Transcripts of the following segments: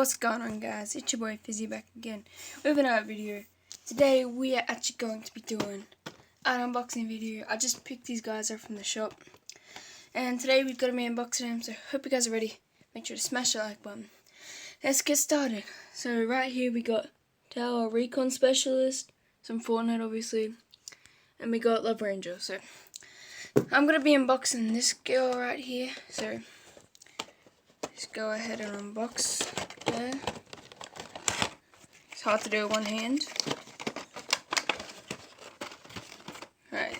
What's going on, guys? It's your boy Fizzy back again with another video. Today we are actually going to be doing an unboxing video. I just picked these guys up from the shop and today we've got to be unboxing them, so hope you guys are ready. Make sure to smash the like button. Let's get started. So right here we got our recon specialist, some Fortnite obviously, and we got Love Ranger. So I'm going to be unboxing this girl right here, so let's go ahead and unbox her. It's hard to do with one hand. Right.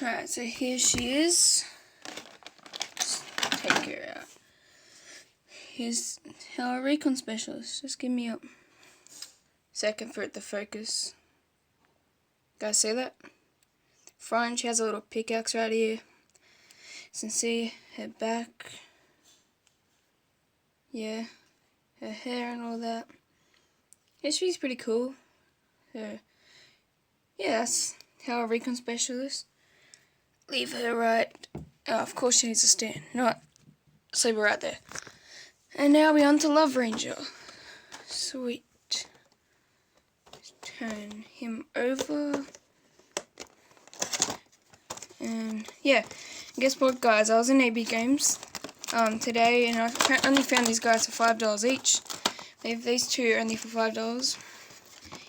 Right, so here she is. Let's take her out. Here's our recon specialist. Just give me a second for it to focus. Guys, see that? Front, she has a little pickaxe right here. You can see her back. Yeah, her hair and all that. Yeah, she's pretty cool. So, yeah, that's our recon specialist. Leave her right. Oh, of course she needs a stand. No, just leave her right there. And now we're on to Love Ranger. Sweet. Turn him over. And yeah, guess what, guys? I was in AB Games today, and I only found these guys for $5 each. These two only for $5.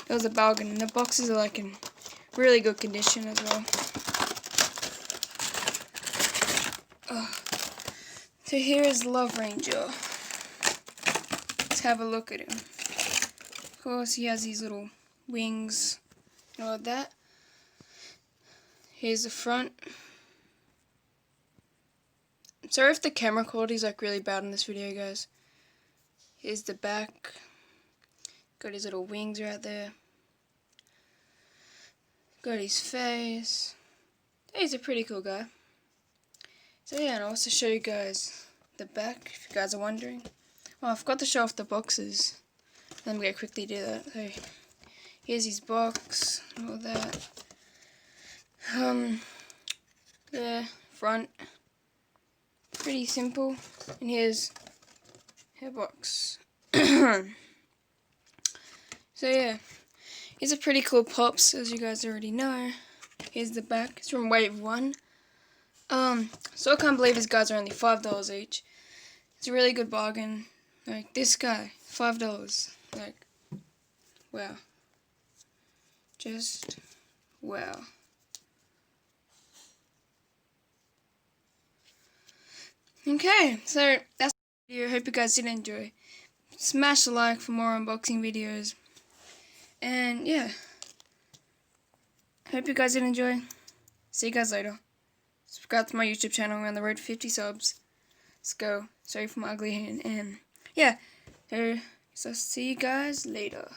It was a bargain, and the boxes are like in really good condition as well. So here is Love Ranger. Let's have a look at him. Of course, he has these little wings and all that. Here's the front. I'm sorry if the camera quality is like really bad in this video, guys. Here's the back. Got his little wings right there. Got his face. He's a pretty cool guy. So yeah, and I'll also show you guys the back if you guys are wondering. Oh, I forgot to show off the boxes. Let me go quickly do that. So here's his box and all that. The front, pretty simple, and here's her box. So yeah, here's a pretty cool pops, as you guys already know. Here's the back. It's from Wave 1. So I can't believe these guys are only $5 each. It's a really good bargain. Like this guy, $5. Like, wow. Just wow. Okay, so that's the video. Hope you guys did enjoy. Smash the like for more unboxing videos. And yeah, hope you guys did enjoy. See you guys later. Subscribe to my YouTube channel. We're on the road to 50 subs. Let's go. Sorry for my ugly hand. And yeah, so see you guys later.